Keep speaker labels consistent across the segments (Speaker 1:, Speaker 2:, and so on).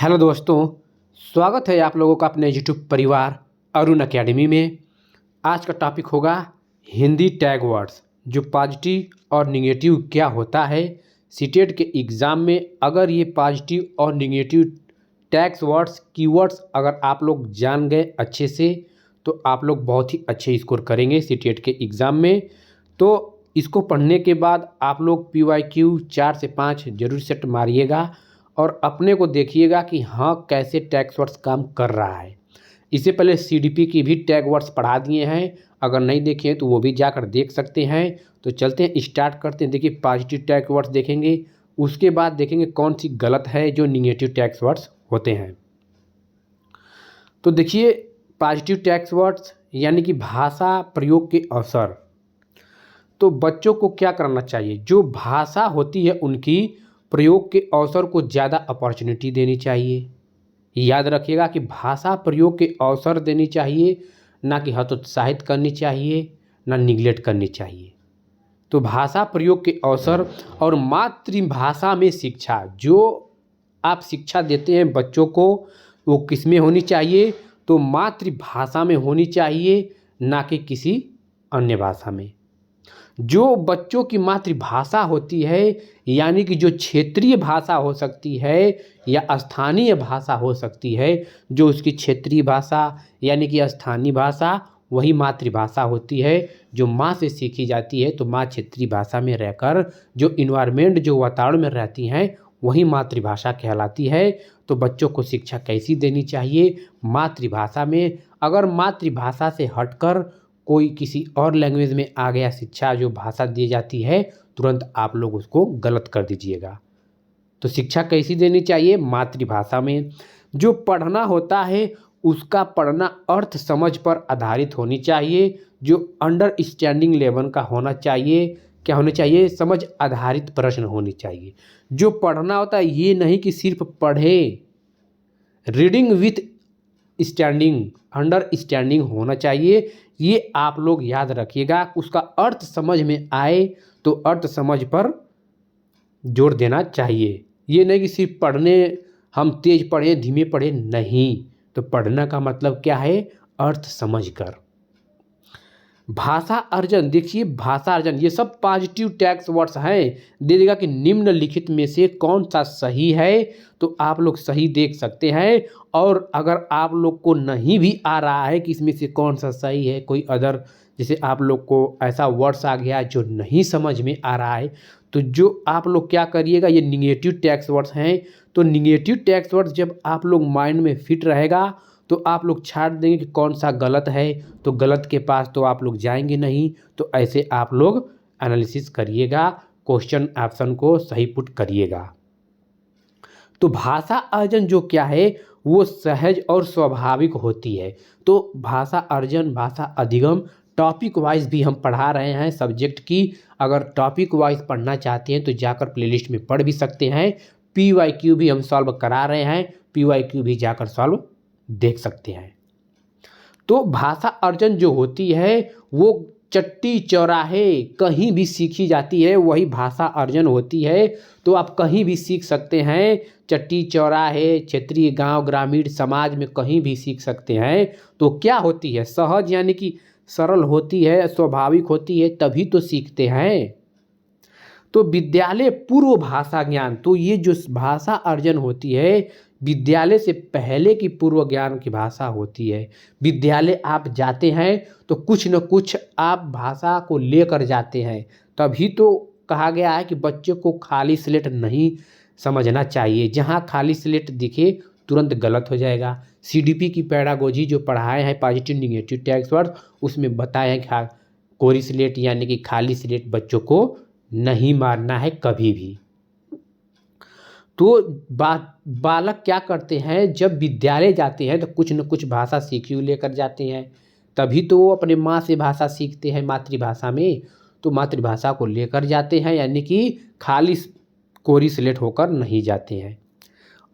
Speaker 1: Hello दोस्तों, स्वागत है आप लोगों का अपने यूट्यूब परिवार अरुण अकेडमी में। आज का टॉपिक होगा हिंदी टैग वर्ड्स, जो पॉजिटिव और निगेटिव क्या होता है। सीटेट के एग्ज़ाम में अगर ये पॉजिटिव और निगेटिव टैग्स वर्ड्स कीवर्ड्स अगर आप लोग जान गए अच्छे से तो आप लोग बहुत ही अच्छे स्कोर करेंगे सीटेट के एग्ज़ाम में। तो इसको पढ़ने के बाद आप लोग PYQ 4 से 5 जरूर सेट मारिएगा और अपने को देखिएगा कि हाँ कैसे टैग वर्ड्स काम कर रहा है। इससे पहले CDP की भी टैग वर्ड्स पढ़ा दिए हैं, अगर नहीं देखे हैं तो वो भी जाकर देख सकते हैं। तो चलते हैं, स्टार्ट करते हैं। देखिए, पॉजिटिव टैग वर्ड्स देखेंगे, उसके बाद देखेंगे कौन सी गलत है जो निगेटिव टैग वर्ड्स होते हैं। तो देखिए, पॉजिटिव टैग वर्ड्स यानी कि भाषा प्रयोग के अवसर। तो बच्चों को क्या करना चाहिए, जो भाषा होती है उनकी प्रयोग के अवसर को ज़्यादा अपॉर्चुनिटी देनी चाहिए। याद रखिएगा कि भाषा प्रयोग के अवसर देनी चाहिए, ना कि हतोत्साहित करनी चाहिए, ना निगलेक्ट करनी चाहिए। तो भाषा प्रयोग के अवसर और मातृभाषा में शिक्षा, जो आप शिक्षा देते हैं बच्चों को, वो किस में होनी चाहिए, तो मातृभाषा में होनी चाहिए, ना कि किसी अन्य भाषा में। जो बच्चों की मातृभाषा होती है यानी कि जो क्षेत्रीय भाषा हो सकती है या स्थानीय भाषा हो सकती है, जो उसकी क्षेत्रीय भाषा यानी कि स्थानीय भाषा वही मातृभाषा होती है, जो माँ से सीखी जाती है। तो माँ क्षेत्रीय भाषा में रहकर जो इन्वायरमेंट, जो वातावरण में रहती हैं, वही मातृभाषा कहलाती है। तो बच्चों को शिक्षा कैसी देनी चाहिए, मातृभाषा में। अगर मातृभाषा से हटकर कोई किसी और लैंग्वेज में आ गया शिक्षा, जो भाषा दी जाती है, तुरंत आप लोग उसको गलत कर दीजिएगा। तो शिक्षा कैसी देनी चाहिए, मातृभाषा में। जो पढ़ना होता है उसका पढ़ना अर्थ समझ पर आधारित होनी चाहिए, जो अंडरस्टैंडिंग लेवल का होना चाहिए। क्या होना चाहिए, समझ आधारित प्रश्न होनी चाहिए। जो पढ़ना होता है ये नहीं कि सिर्फ पढ़े, रीडिंग विथ स्टैंडिंग, अंडरस्टैंडिंग होना चाहिए। ये आप लोग याद रखिएगा। उसका अर्थ समझ में आए तो अर्थ समझ पर जोर देना चाहिए। ये नहीं कि सिर्फ पढ़ने, हम तेज पढ़े धीमे पढ़े, नहीं। तो पढ़ने का मतलब क्या है, अर्थ समझकर। भाषा अर्जन, देखिए भाषा अर्जन ये सब पॉजिटिव टैग्स वर्ड्स हैं। दे देगा कि निम्नलिखित में से कौन सा सही है, तो आप लोग सही देख सकते हैं। और अगर आप लोग को नहीं भी आ रहा है कि इसमें से कौन सा सही है, कोई अदर, जैसे आप लोग को ऐसा वर्ड्स आ गया जो नहीं समझ में आ रहा है, तो जो आप लोग क्या करिएगा, ये निगेटिव टैग्स वर्ड्स हैं। तो निगेटिव टैग्स वर्ड्स जब आप लोग माइंड में फिट रहेगा तो आप लोग छाट देंगे कि कौन सा गलत है, तो गलत के पास तो आप लोग जाएंगे नहीं। तो ऐसे आप लोग एनालिसिस करिएगा, क्वेश्चन ऑप्शन को सही पुट करिएगा। तो भाषा अर्जन जो क्या है, वो सहज और स्वाभाविक होती है। तो भाषा अर्जन, भाषा अधिगम टॉपिक वाइज भी हम पढ़ा रहे हैं सब्जेक्ट की। अगर टॉपिक वाइज पढ़ना चाहते हैं तो जाकर प्लेलिस्ट में पढ़ भी सकते हैं। PYQ भी हम सॉल्व करा रहे हैं, PYQ भी जाकर सॉल्व देख सकते हैं। तो भाषा अर्जन जो होती है वो चट्टी चौराहे कहीं भी सीखी जाती है, वही भाषा अर्जन होती है। तो आप कहीं भी सीख सकते हैं, चट्टी चौराहे, क्षेत्रीय, गांव, ग्रामीण, समाज में कहीं भी सीख सकते हैं। तो क्या होती है, सहज यानी कि सरल होती है, स्वाभाविक होती है, तभी तो सीखते हैं। तो विद्यालय पूर्व भाषा ज्ञान, तो ये जो भाषा अर्जन होती है विद्यालय से पहले की पूर्व ज्ञान की भाषा होती है। विद्यालय आप जाते हैं तो कुछ न कुछ आप भाषा को लेकर जाते हैं, तभी तो कहा गया है कि बच्चे को खाली स्लेट नहीं समझना चाहिए। जहाँ खाली स्लेट दिखे तुरंत गलत हो जाएगा। CDP की पैडागोजी जो पढ़ाए हैं पॉजिटिव निगेटिव टैग्स वर्ड, उसमें बताया है कि कोरी स्लेट यानी कि खाली स्लेट बच्चों को नहीं मारना है कभी भी। तो बालक क्या करते हैं, जब विद्यालय जाते हैं तो कुछ न कुछ भाषा सीखी हुई लेकर जाते हैं, तभी तो वो अपने माँ से भाषा सीखते हैं मातृभाषा में। तो मातृभाषा को लेकर जाते हैं, यानी कि खाली कोरी स्लेट होकर नहीं जाते हैं।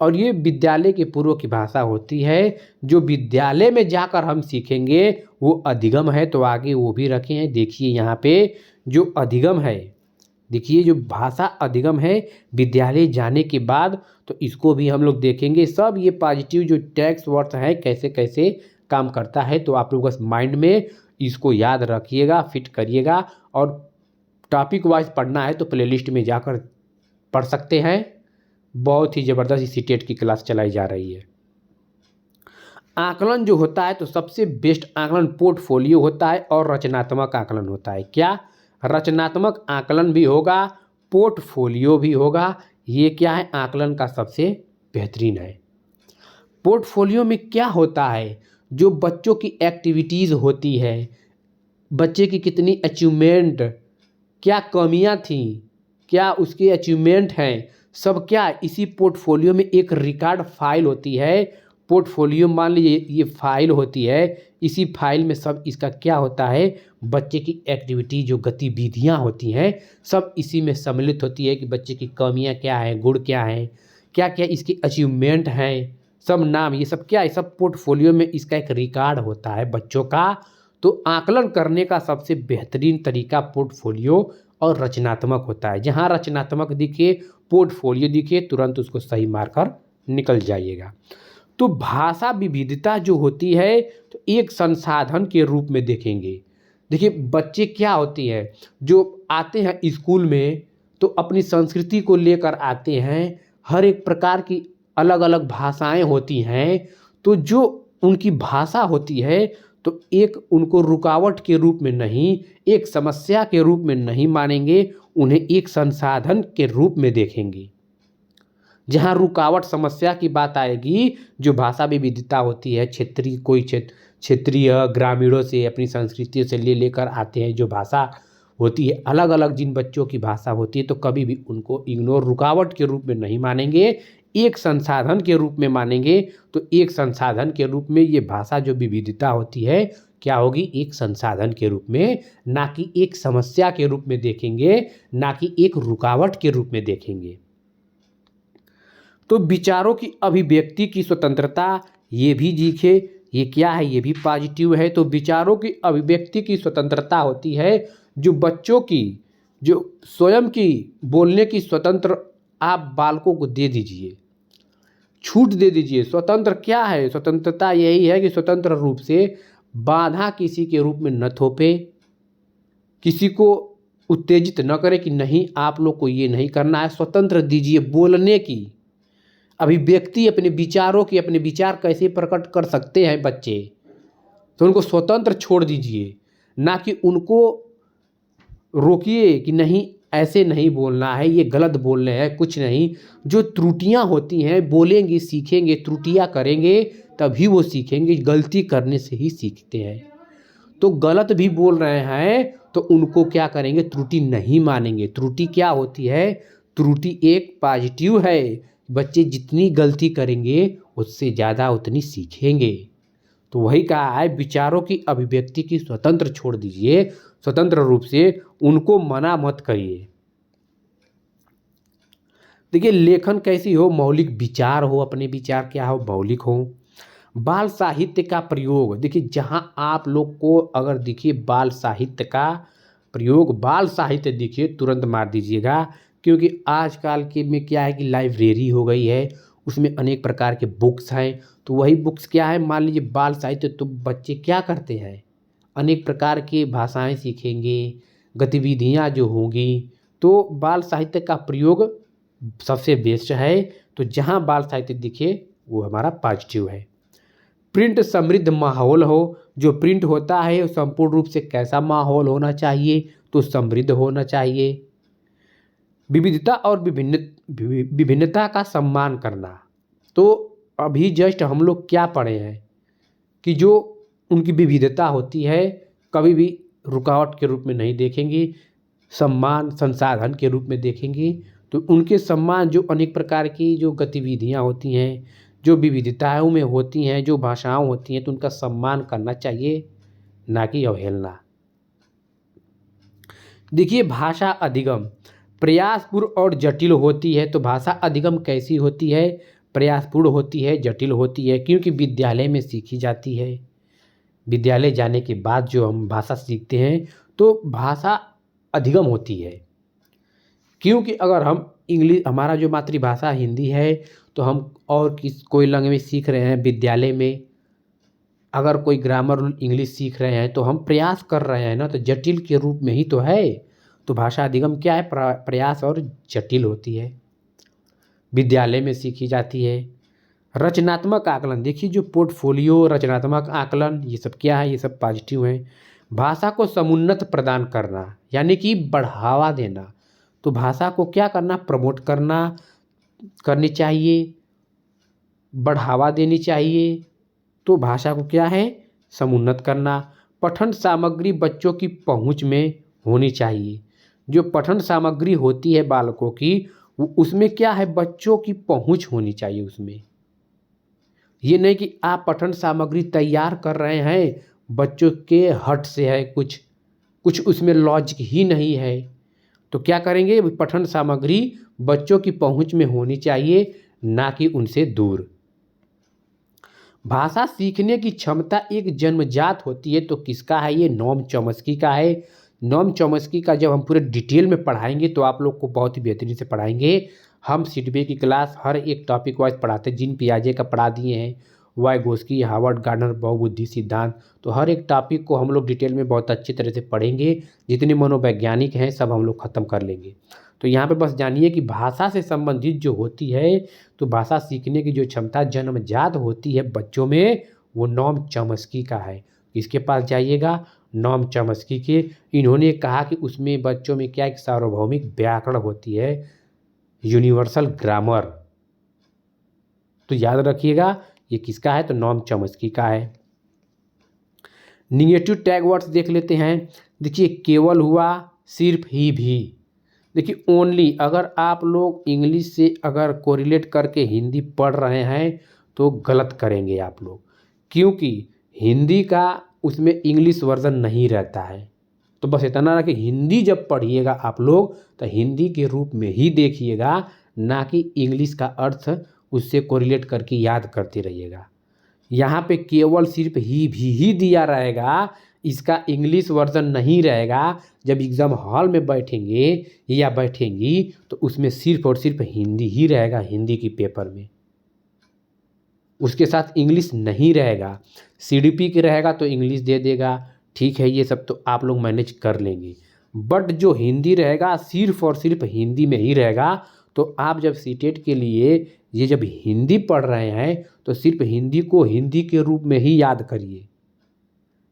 Speaker 1: और ये विद्यालय के पूर्व की भाषा होती है। जो विद्यालय में जाकर हम सीखेंगे वो अधिगम है। तो आगे वो भी रखे हैं, देखिए यहाँ पे जो अधिगम है देखिए जो भाषा अधिगम है विद्यालय जाने के बाद, तो इसको भी हम लोग देखेंगे। सब ये पॉजिटिव जो टैग्स वर्ड्स है कैसे कैसे काम करता है, तो आप लोग बस माइंड में इसको याद रखिएगा, फिट करिएगा। और टॉपिक वाइज पढ़ना है तो प्लेलिस्ट में जाकर पढ़ सकते हैं। बहुत ही ज़बरदस्त इसी टेट की क्लास चलाई जा रही है। आकलन जो होता है तो सबसे बेस्ट आकलन पोर्टफोलियो होता है और रचनात्मक आकलन होता है। क्या? रचनात्मक आकलन भी होगा, पोर्टफोलियो भी होगा। ये क्या है? आकलन का सबसे बेहतरीन है। पोर्टफोलियो में क्या होता है? जो बच्चों की एक्टिविटीज़ होती है, बच्चे की कितनी अचीवमेंट, क्या कमियां थी, क्या उसके अचीवमेंट हैं, सब क्या इसी पोर्टफोलियो में एक रिकॉर्ड फाइल होती है। पोर्टफोलियो मान लीजिए ये फाइल होती है, इसी फाइल में सब इसका क्या होता है, बच्चे की एक्टिविटी जो गतिविधियां होती हैं सब इसी में सम्मिलित होती है कि बच्चे की कमियां क्या हैं, गुण क्या हैं, क्या क्या इसके अचीवमेंट हैं, सब नाम, ये सब क्या है, सब पोर्टफोलियो में इसका एक रिकॉर्ड होता है बच्चों का। तो आकलन करने का सबसे बेहतरीन तरीका पोर्टफोलियो और रचनात्मक होता है। जहाँ रचनात्मक दिखे, पोर्टफोलियो दिखे, तुरंत उसको सही मारकर निकल जाइएगा। तो भाषा विविधता जो होती है तो एक संसाधन के रूप में देखेंगे। देखिए बच्चे क्या होती हैं जो आते हैं स्कूल में, तो अपनी संस्कृति को लेकर आते हैं। हर एक प्रकार की अलग अलग भाषाएं होती हैं, तो जो उनकी भाषा होती है तो एक उनको रुकावट के रूप में नहीं, एक समस्या के रूप में नहीं मानेंगे, उन्हें एक संसाधन के रूप में देखेंगे। जहाँ रुकावट समस्या की बात आएगी, जो भाषा विविधता होती है, क्षेत्रीय कोई क्षेत्रीय ग्रामीणों से अपनी संस्कृति से लेकर आते हैं, जो भाषा होती है अलग अलग जिन बच्चों की भाषा होती है, तो कभी भी उनको इग्नोर रुकावट के रूप में नहीं मानेंगे, एक संसाधन के रूप में मानेंगे। तो एक संसाधन के रूप में ये भाषा जो विविधता होती है क्या होगी, एक संसाधन के रूप में, ना कि एक समस्या के रूप में देखेंगे, ना कि एक रुकावट के रूप में देखेंगे। तो विचारों की अभिव्यक्ति की स्वतंत्रता, ये भी दिखे, ये क्या है, ये भी पॉजिटिव है। तो विचारों की अभिव्यक्ति की स्वतंत्रता होती है, जो बच्चों की जो स्वयं की बोलने की स्वतंत्र आप बालकों को दे दीजिए, छूट दे दीजिए। स्वतंत्र क्या है? स्वतंत्रता यही है कि स्वतंत्र रूप से बाधा किसी के रूप में न थोपे, किसी को उत्तेजित न करे कि नहीं आप लोग को ये नहीं करना है। स्वतंत्र दीजिए बोलने की अभिव्यक्ति, अपने विचारों की, अपने विचार कैसे प्रकट कर सकते हैं बच्चे, तो उनको स्वतंत्र छोड़ दीजिए, ना कि उनको रोकिए कि नहीं ऐसे नहीं बोलना है, ये गलत बोल रहे हैं। कुछ नहीं, जो त्रुटियां होती हैं बोलेंगे, सीखेंगे, त्रुटियां करेंगे तभी वो सीखेंगे, गलती करने से ही सीखते हैं। तो गलत भी बोल रहे हैं तो उनको क्या करेंगे, त्रुटि नहीं मानेंगे। त्रुटि क्या होती है? त्रुटि एक पॉजिटिव है। बच्चे जितनी गलती करेंगे उससे ज़्यादा उतनी सीखेंगे। तो वही कहा है, विचारों की अभिव्यक्ति की स्वतंत्र छोड़ दीजिए, स्वतंत्र रूप से उनको मना मत करिए। देखिए लेखन कैसी हो, मौलिक विचार हो, अपने विचार क्या हो, मौलिक हो। बाल साहित्य का प्रयोग, देखिए जहां आप लोग को अगर देखिए बाल साहित्य का प्रयोग, बाल साहित्य दिखिए तुरंत मार दीजिएगा, क्योंकि आजकल के में क्या है कि लाइब्रेरी हो गई है, उसमें अनेक प्रकार के बुक्स हैं। तो वही बुक्स क्या है, मान लीजिए बाल साहित्य, तो बच्चे क्या करते हैं, अनेक प्रकार की भाषाएं सीखेंगे, गतिविधियां जो होंगी, तो बाल साहित्य का प्रयोग सबसे बेस्ट है। तो जहां बाल साहित्य दिखे वो हमारा पॉजिटिव है। प्रिंट समृद्ध माहौल हो, जो प्रिंट होता है वो संपूर्ण रूप से कैसा माहौल होना चाहिए, तो समृद्ध होना चाहिए। विविधता और विभिन्नता का सम्मान करना, तो अभी जस्ट हम लोग क्या पढ़े हैं कि जो उनकी विविधता होती है कभी भी रुकावट के रूप में नहीं देखेंगे, सम्मान संसाधन के रूप में देखेंगे। तो उनके सम्मान, जो अनेक प्रकार की जो गतिविधियां होती हैं, जो विविधताओं में होती हैं, जो भाषाओं होती हैं, तो उनका सम्मान करना चाहिए, ना कि अवहेलना। देखिए भाषा अधिगम प्रयासपूर्ण और जटिल होती है। तो भाषा अधिगम कैसी होती है, प्रयासपूर्ण होती है, जटिल होती है, क्योंकि विद्यालय में सीखी जाती है। विद्यालय जाने के बाद जो हम भाषा सीखते हैं तो भाषा अधिगम होती है। क्योंकि अगर हम इंग्लिश, हमारा जो मातृभाषा हिंदी है, तो हम और कोई लैंग्वेज सीख रहे हैं विद्यालय में, अगर कोई ग्रामर इंग्लिश सीख रहे हैं तो हम प्रयास कर रहे हैं ना, तो जटिल के रूप में ही तो है। तो भाषा अधिगम क्या है? प्रयास और जटिल होती है, विद्यालय में सीखी जाती है। रचनात्मक आकलन, देखिए जो पोर्टफोलियो, रचनात्मक आकलन, ये सब क्या है? ये सब पॉजिटिव है। भाषा को समुन्नत प्रदान करना, यानी कि बढ़ावा देना। तो भाषा को क्या करना? प्रमोट करनी चाहिए, बढ़ावा देनी चाहिए। तो भाषा को क्या है? समुन्नत करना। पठन सामग्री बच्चों की पहुंच में होनी चाहिए। जो पठन सामग्री होती है बालकों की, उसमें क्या है? बच्चों की पहुंच होनी चाहिए उसमें। ये नहीं कि आप पठन सामग्री तैयार कर रहे हैं, बच्चों के हट से है, कुछ उसमें लॉजिक ही नहीं है। तो क्या करेंगे? पठन सामग्री बच्चों की पहुंच में होनी चाहिए, ना कि उनसे दूर। भाषा सीखने की क्षमता एक जन्मजात होती है, तो किसका है? ये नोम चॉम्स्की का है। नोम चॉम्स्की का जब हम पूरे डिटेल में पढ़ाएंगे तो आप लोग को बहुत ही बेहतरीन से पढ़ाएंगे। हम सीडीपी की क्लास हर एक टॉपिक वाइज पढ़ाते हैं। जीन पियाजे का पढ़ा दिए हैं, वाइगोस्की, हार्वर्ड गार्डनर बहुबुद्धि सिद्धांत। तो हर एक टॉपिक को हम लोग डिटेल में बहुत अच्छी तरह से पढ़ेंगे। जितने मनोवैज्ञानिक हैं सब हम लोग ख़त्म कर लेंगे। तो यहाँ पे बस जानिए कि भाषा से संबंधित जो होती है, तो भाषा सीखने की जो क्षमता जन्मजात होती है बच्चों में, वो नोम चॉम्स्की का है। इसके पास जाइएगा, नोम चॉम्स्की के। इन्होंने कहा कि उसमें बच्चों में क्या एक सार्वभौमिक व्याकरण होती है, यूनिवर्सल ग्रामर। तो याद रखिएगा ये किसका है? तो नोम चॉम्स्की का है। निगेटिव टैग वर्ड्स देख लेते हैं। देखिए केवल हुआ, सिर्फ, ही, भी। देखिए ओनली, अगर आप लोग इंग्लिश से अगर कोरिलेट करके हिंदी पढ़ रहे हैं तो गलत करेंगे आप लोग, क्योंकि हिंदी का उसमें इंग्लिश वर्जन नहीं रहता है। तो बस इतना ना कि हिंदी जब पढ़िएगा आप लोग तो हिंदी के रूप में ही देखिएगा, ना कि इंग्लिश का अर्थ उससे कोरिलेट करके याद करते रहिएगा। यहाँ पे केवल सिर्फ ही दिया रहेगा, इसका इंग्लिश वर्जन नहीं रहेगा। जब एग्ज़ाम हॉल में बैठेंगे या बैठेंगी तो उसमें सिर्फ और सिर्फ हिंदी ही रहेगा, हिंदी की पेपर में, उसके साथ इंग्लिश नहीं रहेगा। सीडीपी के रहेगा तो इंग्लिश दे देगा, ठीक है, ये सब तो आप लोग मैनेज कर लेंगे। बट जो हिंदी रहेगा सिर्फ और सिर्फ हिंदी में ही रहेगा। तो आप जब सीटेट के लिए ये जब हिंदी पढ़ रहे हैं तो सिर्फ हिंदी को हिंदी के रूप में ही याद करिए,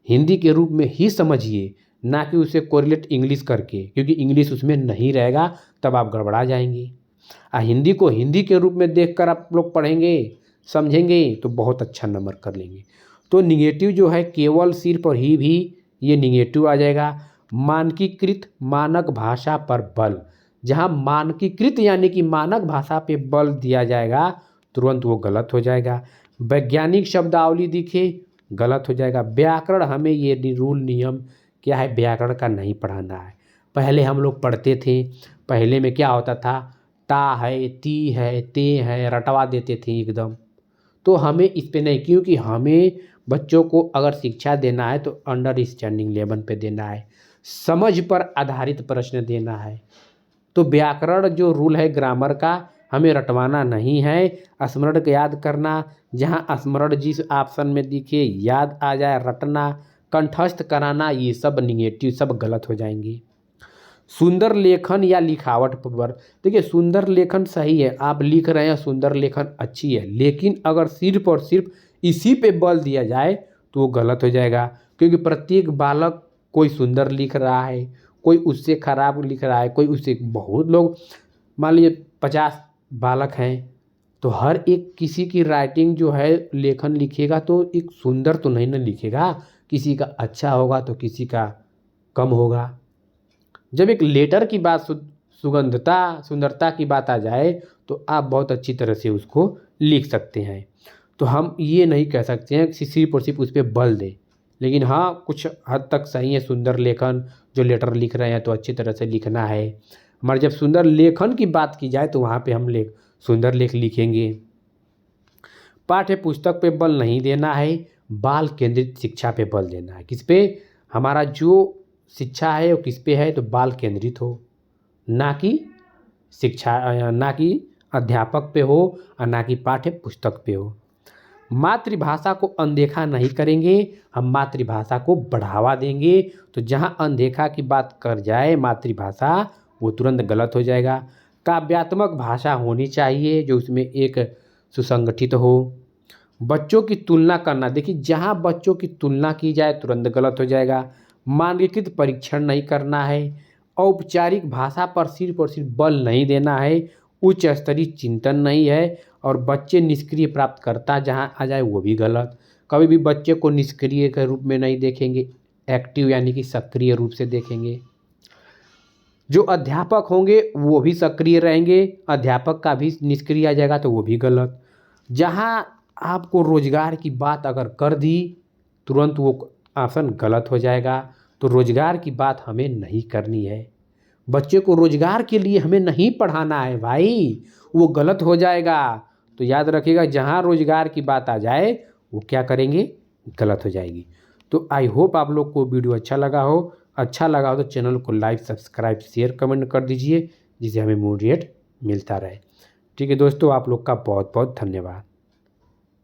Speaker 1: हिंदी के रूप में ही समझिए, ना कि उसे कोरिलेट इंग्लिश करके, क्योंकि इंग्लिश उसमें नहीं रहेगा, तब आप गड़बड़ा जाएंगे। हिंदी को हिंदी के रूप में देखकर आप लोग पढ़ेंगे, समझेंगे, तो बहुत अच्छा नंबर कर लेंगे। तो निगेटिव जो है केवल, सिर्फ और ही, भी, ये निगेटिव आ जाएगा। मानकीकृत, मानक भाषा पर बल, जहाँ मानकीकृत यानी कि मानक भाषा पे बल दिया जाएगा तुरंत वो गलत हो जाएगा। वैज्ञानिक शब्दावली दिखे, गलत हो जाएगा। व्याकरण, हमें ये रूल नियम क्या है, व्याकरण का नहीं पढ़ाना है। पहले हम लोग पढ़ते थे, पहले में क्या होता था, ता है, ती है, ते है, रटवा देते थे एकदम। तो हमें इस पे नहीं, क्योंकि हमें बच्चों को अगर शिक्षा देना है तो अंडरस्टैंडिंग लेवल पे देना है, समझ पर आधारित प्रश्न देना है। तो व्याकरण जो रूल है ग्रामर का, हमें रटवाना नहीं है, स्मरण को याद करना, जहाँ स्मरण जिस ऑप्शन में दिखे याद आ जाए, रटना, कंठस्थ कराना, ये सब निगेटिव, सब गलत हो जाएंगे। सुंदर लेखन या लिखावट पर, देखिए सुंदर लेखन सही है, आप लिख रहे हैं, सुंदर लेखन अच्छी है, लेकिन अगर सिर्फ और सिर्फ इसी पे बल दिया जाए तो वो गलत हो जाएगा। क्योंकि प्रत्येक बालक, कोई सुंदर लिख रहा है, कोई उससे खराब लिख रहा है, कोई उससे, बहुत लोग, मान लीजिए 50 बालक हैं, तो हर एक किसी की राइटिंग जो है, लेखन लिखेगा तो एक सुंदर तो नहीं ना लिखेगा, किसी का अच्छा होगा तो किसी का कम होगा। जब एक लेटर की बात, सुंदरता की बात आ जाए तो आप बहुत अच्छी तरह से उसको लिख सकते हैं। तो हम ये नहीं कह सकते हैं कि सिर्फ और सिर्फ उस पर बल दें, लेकिन हाँ कुछ हद तक सही है सुंदर लेखन, जो लेटर लिख रहे हैं तो अच्छी तरह से लिखना है। हमारे जब सुंदर लेखन की बात की जाए तो वहाँ पे हम सुंदर लेख लिखेंगे। पाठ्य पुस्तक पे बल नहीं देना है, बाल केंद्रित शिक्षा पे बल देना है। किस पे? हमारा जो शिक्षा है वो किस पे है, तो बाल केंद्रित हो, ना कि शिक्षा ना कि अध्यापक पे हो और ना कि पाठ्य पुस्तक पे हो। मातृभाषा को अनदेखा नहीं करेंगे, हम मातृभाषा को बढ़ावा देंगे। तो जहाँ अनदेखा की बात कर जाए मातृभाषा, वो तुरंत गलत हो जाएगा। काव्यात्मक भाषा होनी चाहिए जो उसमें एक सुसंगठित हो। बच्चों की तुलना करना, देखिए जहाँ बच्चों की तुलना की जाए तुरंत गलत हो जाएगा। मानकीकृत परीक्षण नहीं करना है। औपचारिक भाषा पर सिर्फ बल नहीं देना है। उच्च स्तरीय चिंतन नहीं है। और बच्चे निष्क्रिय प्राप्तकर्ता जहाँ आ जाए वो भी गलत। कभी भी बच्चे को निष्क्रिय के रूप में नहीं देखेंगे, एक्टिव यानी कि सक्रिय रूप से देखेंगे। जो अध्यापक होंगे वो भी सक्रिय रहेंगे, अध्यापक का भी निष्क्रिय आ जाएगा तो वो भी गलत। जहाँ आपको रोजगार की बात अगर कर दी तुरंत वो ऑप्शन गलत हो जाएगा। तो रोजगार की बात हमें नहीं करनी है। बच्चे को रोजगार के लिए हमें नहीं पढ़ाना है भाई, वो गलत हो जाएगा। तो याद रखिएगा जहाँ रोजगार की बात आ जाए वो क्या करेंगे, गलत हो जाएगी। तो आई होप आप लोग को वीडियो अच्छा लगा हो। अच्छा लगा हो तो चैनल को लाइक, सब्सक्राइब, शेयर, कमेंट कर दीजिए जिससे हमें मोटिवेट मिलता रहे। ठीक है दोस्तों, आप लोग का बहुत बहुत धन्यवाद।